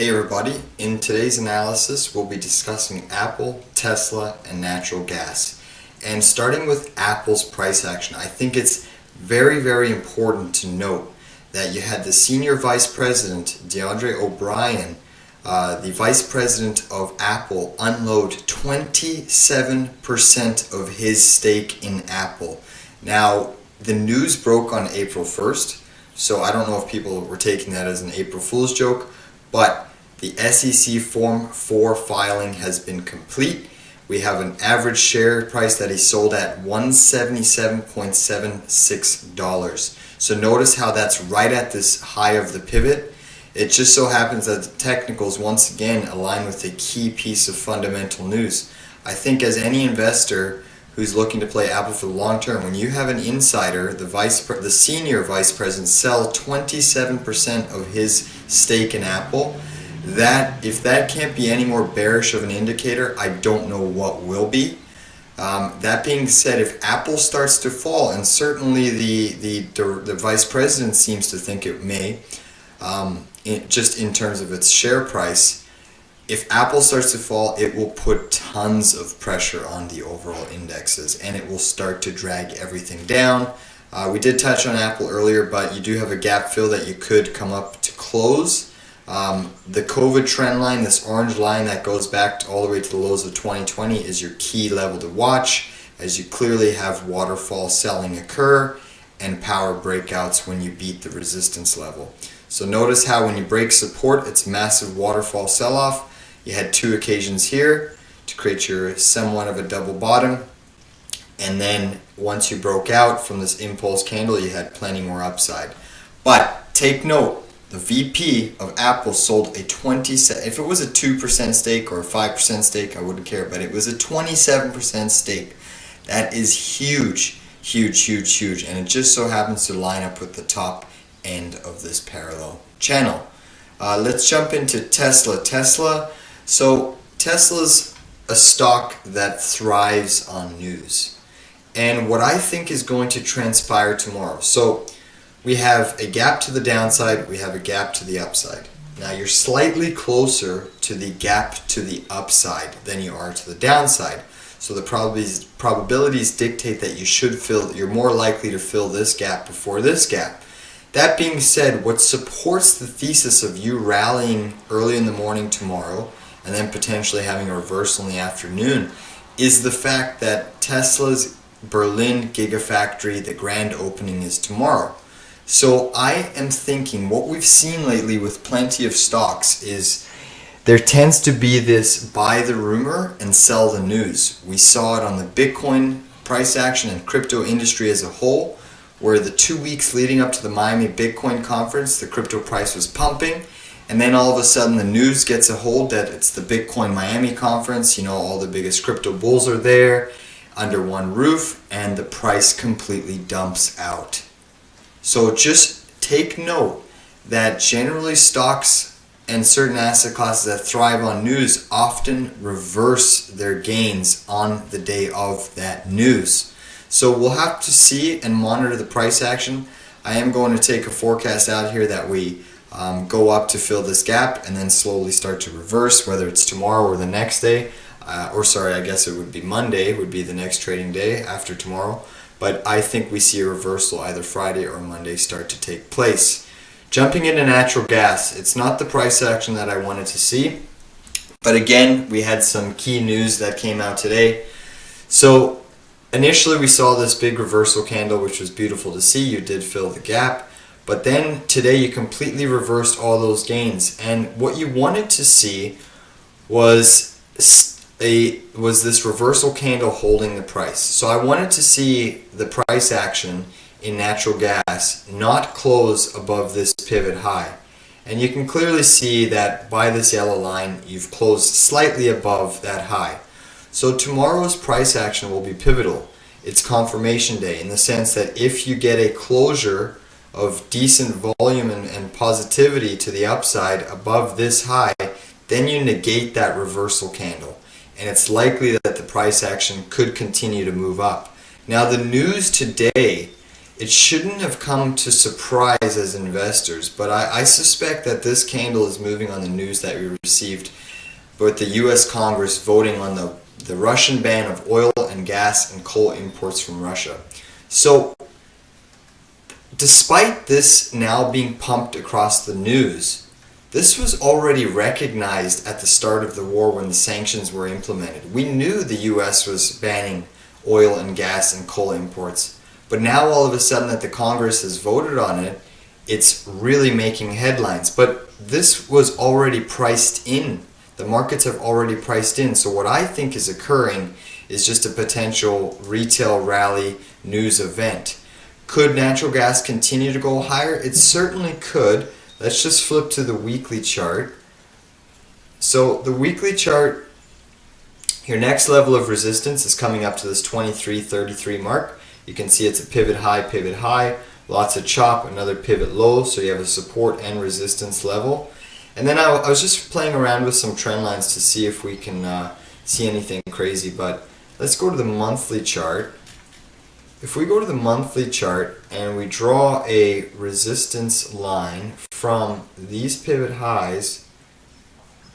Hey everybody, in today's analysis we'll be discussing Apple, Tesla, and natural gas. And starting with Apple's price action, I think it's very important to note that you had the Senior Vice President, DeAndre O'Brien, the Vice President of Apple, unload 27% of his stake in Apple. Now, the news broke on April 1st, so I don't know if people were taking that as an April Fool's joke, but the SEC Form 4 filing has been complete. We have an average share price that he sold at $177.76. So notice how that's right at this high of the pivot. It just so happens that the technicals once again align with a key piece of fundamental news. I think as any investor who's looking to play Apple for the long term, when you have an insider, the senior vice president, sell 27% of his stake in Apple, that if that can't be any more bearish of an indicator, I don't know what will be. That being said, if Apple starts to fall, and certainly the vice president seems to think it may, just in terms of its share price, if Apple starts to fall, it will put tons of pressure on the overall indexes, and it will start to drag everything down. We did touch on Apple earlier, but you do have a gap fill that you could come up to close. The COVID trend line, this orange line that goes back all the way to the lows of 2020, is your key level to watch, as you clearly have waterfall selling occur and power breakouts when you beat the resistance level. So notice how when you break support, it's massive waterfall sell-off. You had two occasions here to create your somewhat of a double bottom, and then once you broke out from this impulse candle, you had plenty more upside. But take note, the VP of Apple sold a 27%, if it was a 2% stake or a 5% stake, I wouldn't care, but it was a 27% stake. That is huge, and it just so happens to line up with the top end of this parallel channel. Let's jump into Tesla. So Tesla's a stock that thrives on news, and what I think is going to transpire tomorrow. So we have a gap to the downside, we have a gap to the upside. Now you're slightly closer to the gap to the upside than you are to the downside. So the probabilities dictate that you're more likely to fill this gap before this gap. That being said, what supports the thesis of you rallying early in the morning tomorrow and then potentially having a reversal in the afternoon is the fact that Tesla's Berlin Gigafactory, the grand opening, is tomorrow. So I am thinking what we've seen lately with plenty of stocks is there tends to be this buy the rumor and sell the news. We saw it on the Bitcoin price action and crypto industry as a whole, where the 2 weeks leading up to the Miami Bitcoin conference, the crypto price was pumping, and then all of a sudden the news gets a hold that it's the Bitcoin Miami conference, all the biggest crypto bulls are there under one roof, and the price completely dumps out. So just take note that generally stocks and certain asset classes that thrive on news often reverse their gains on the day of that news. So we'll have to see and monitor the price action. I am going to take a forecast out here that we go up to fill this gap and then slowly start to reverse, whether it's tomorrow or the next day. I guess it would be Monday would be the next trading day after tomorrow. But I think we see a reversal either Friday or Monday start to take place. Jumping into natural gas, it's not the price action that I wanted to see. But again, we had some key news that came out today. So initially we saw this big reversal candle, which was beautiful to see. You did fill the gap. But then today you completely reversed all those gains. And what you wanted to see was this reversal candle holding the price. So I wanted to see the price action in natural gas not close above this pivot high. And you can clearly see that by this yellow line, you've closed slightly above that high. So tomorrow's price action will be pivotal. It's confirmation day in the sense that if you get a closure of decent volume and positivity to the upside above this high, then you negate that reversal candle. And it's likely that the price action could continue to move up. Now the news today it shouldn't have come to surprise as investors, but I suspect that this candle is moving on the news that we received with the US Congress voting on the Russian ban of oil and gas and coal imports from Russia. So despite this now being pumped across the news, this was already recognized at the start of the war when the sanctions were implemented. We knew the US was banning oil and gas and coal imports, but now all of a sudden that the Congress has voted on it, it's really making headlines. But this was already priced in. The markets have already priced in. So what I think is occurring is just a potential retail rally news event. Could natural gas continue to go higher? It certainly could. Let's just flip to the weekly chart. So the weekly chart, your next level of resistance is coming up to this 23.33 mark. You can see it's a pivot high, lots of chop, another pivot low, so you have a support and resistance level. And then I was just playing around with some trend lines to see if we can see anything crazy, but let's go to the monthly chart. If we go to the monthly chart and we draw a resistance line from these pivot highs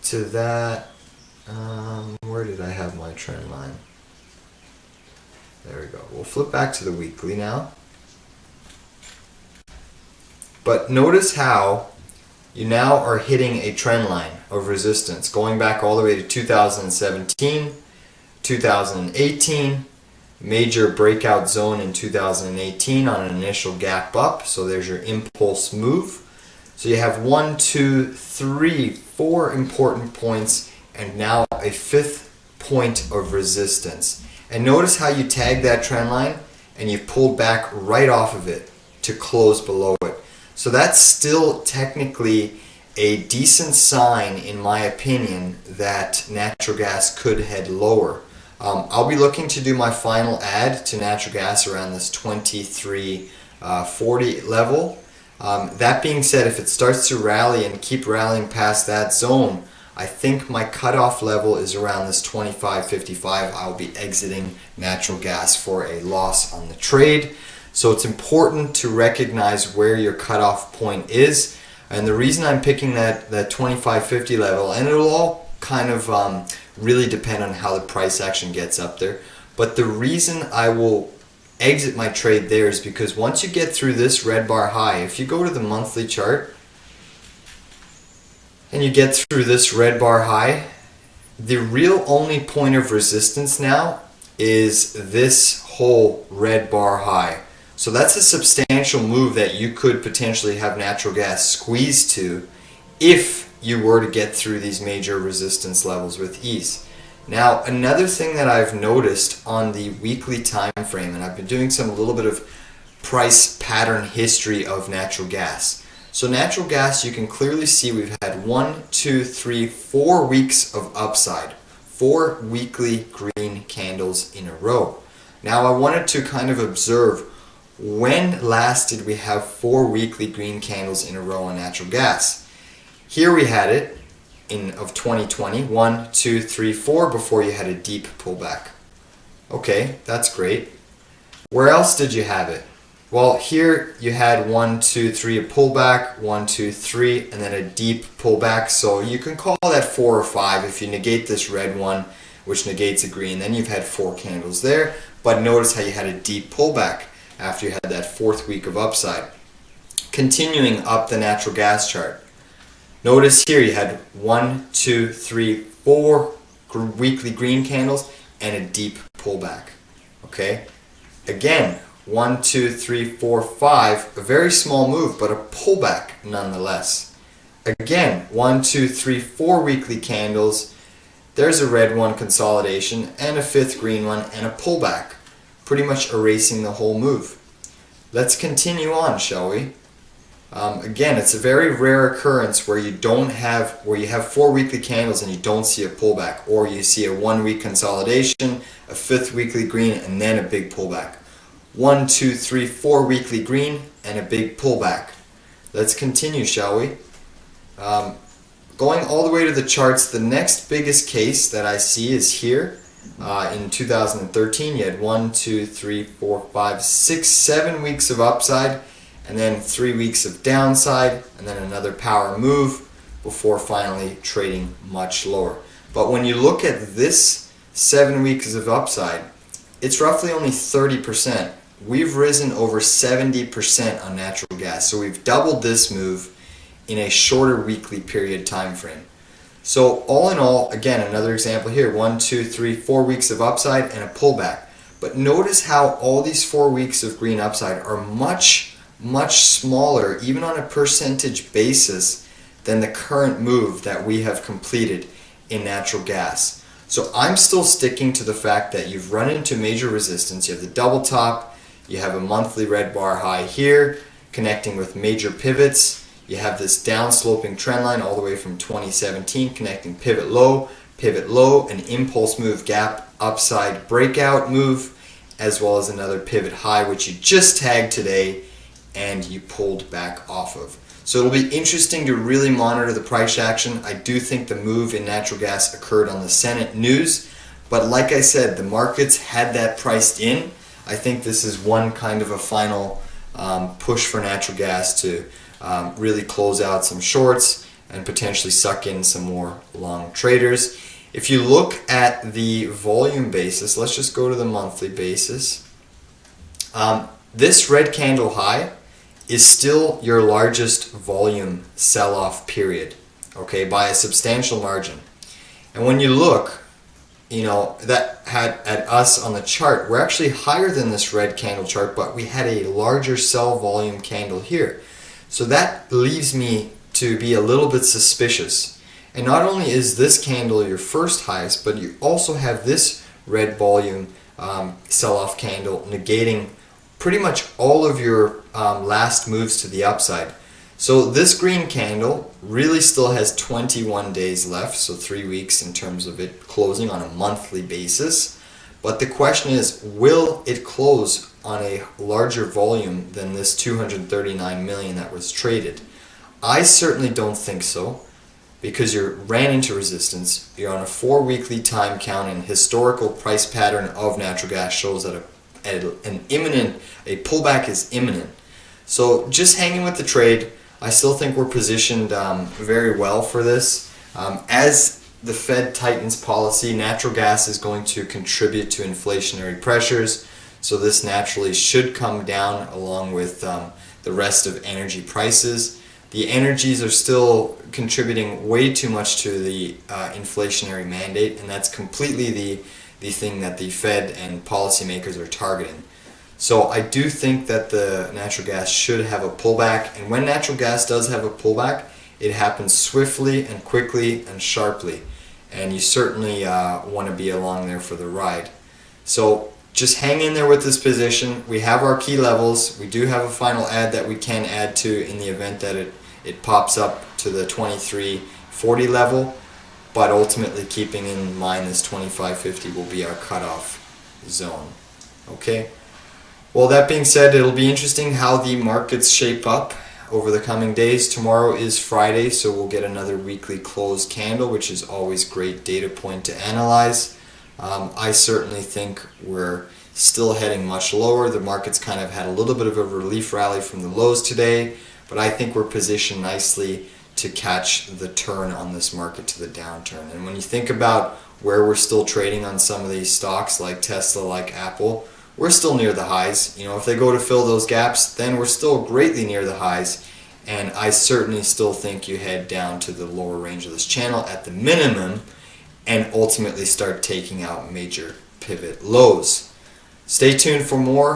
to that, where did I have my trend line? There we go. We'll flip back to the weekly now. But notice how you now are hitting a trend line of resistance going back all the way to 2017, 2018, major breakout zone in 2018 on an initial gap up. So there's your impulse move. So you have 1, 2, 3, 4 important points and now a 5th point of resistance. And notice how you tag that trend line and you pulled back right off of it to close below it. So that's still technically a decent sign, in my opinion, that natural gas could head lower. I'll be looking to do my final add to natural gas around this 23.40 level. That being said, if it starts to rally and keep rallying past that zone, I think my cutoff level is around this 25.55. I'll be exiting natural gas for a loss on the trade. So it's important to recognize where your cutoff point is. And the reason I'm picking that 25.50 level, and it'll all kind of really depend on how the price action gets up there. But the reason I will exit my trade there is because once you get through this red bar high, if you go to the monthly chart, and you get through this red bar high, the real only point of resistance now is this whole red bar high. So that's a substantial move that you could potentially have natural gas squeeze to if you were to get through these major resistance levels with ease. Now, another thing that I've noticed on the weekly time frame, and I've been doing some little bit of price pattern history of natural gas. So natural gas, you can clearly see we've had 1, 2, 3, 4 weeks of upside. 4 weekly green candles in a row. Now I wanted to kind of observe when last did we have 4 weekly green candles in a row on natural gas. Here we had it of 2020, 1, 2, 3, 4 before you had a deep pullback. Okay, that's great. Where else did you have it? Well, here you had 1, 2, 3, a pullback, 1, 2, 3, and then a deep pullback. So you can call that 4 or 5 if you negate this red one, which negates a green. Then you've had 4 candles there. But notice how you had a deep pullback after you had that 4th week of upside. Continuing up the natural gas chart. Notice here you had 1, 2, 3, 4 weekly green candles and a deep pullback. Okay? Again, 1, 2, 3, 4, 5, a very small move, but a pullback nonetheless. Again, 1, 2, 3, 4 weekly candles. There's a red one consolidation and a 5th green one and a pullback, pretty much erasing the whole move. Let's continue on, shall we? Again, it's a very rare occurrence where you have 4 weekly candles and you don't see a pullback, or you see a 1 week consolidation, a 5th weekly green, and then a big pullback. 1, 2, 3, 4 weekly green and a big pullback. Let's continue, shall we? Going all the way to the charts, the next biggest case that I see is here. In 2013, you had 1, 2, 3, 4, 5, 6, 7 weeks of upside, and then 3 weeks of downside, and then another power move before finally trading much lower. But when you look at this 7 weeks of upside, it's roughly only 30%. We've risen over 70% on natural gas. So we've doubled this move in a shorter weekly period time frame. So all in all, again, another example here, 1, 2, 3, 4 weeks of upside and a pullback. But notice how all these 4 weeks of green upside are much, much smaller, even on a percentage basis, than the current move that we have completed in natural gas. So I'm still sticking to the fact that you've run into major resistance. You have the double top, you have a monthly red bar high here, connecting with major pivots. You have this down-sloping trend line all the way from 2017, connecting pivot low, an impulse move, gap, upside, breakout move, as well as another pivot high, which you just tagged today and you pulled back off of. So it'll be interesting to really monitor the price action. I do think the move in natural gas occurred on the Senate news, but like I said, the markets had that priced in. I think this is one kind of a final push for natural gas to really close out some shorts and potentially suck in some more long traders. If you look at the volume basis, let's just go to the monthly basis. This red candle high is still your largest volume sell-off period, okay, by a substantial margin. And when you look, you know, that had at us on the chart, we're actually higher than this red candle chart, but we had a larger sell volume candle here. So that leaves me to be a little bit suspicious. And not only is this candle your first highest, but you also have this red volume sell-off candle negating pretty much all of your last moves to the upside. So this green candle really still has 21 days left, so 3 weeks in terms of it closing on a monthly basis. But the question is, will it close on a larger volume than this 239 million that was traded? I certainly don't think so, because you ran into resistance. You're on a 4 weekly time count, and historical price pattern of natural gas shows that a pullback is imminent. So just hanging with the trade. I still think we're positioned very well for this. As the Fed tightens policy, natural gas is going to contribute to inflationary pressures, so this naturally should come down along with the rest of energy prices. The energies are still contributing way too much to the inflationary mandate, and that's completely the thing that the Fed and policymakers are targeting. So I do think that the natural gas should have a pullback, and when natural gas does have a pullback, it happens swiftly and quickly and sharply, and you certainly want to be along there for the ride. So just hang in there with this position. We have our key levels. We do have a final add that we can add to in the event that it pops up to the 23.40 level, but ultimately keeping in mind this 25.50 will be our cutoff zone. Okay. Well, that being said, it'll be interesting how the markets shape up over the coming days. Tomorrow is Friday, so we'll get another weekly close candle, which is always great data point to analyze. I certainly think we're still heading much lower. The market's kind of had a little bit of a relief rally from the lows today, but I think we're positioned nicely to catch the turn on this market to the downturn. And when you think about where we're still trading on some of these stocks like Tesla, like Apple, we're still near the highs. You know, if they go to fill those gaps, then we're still greatly near the highs. And I certainly still think you head down to the lower range of this channel at the minimum and ultimately start taking out major pivot lows. Stay tuned for more.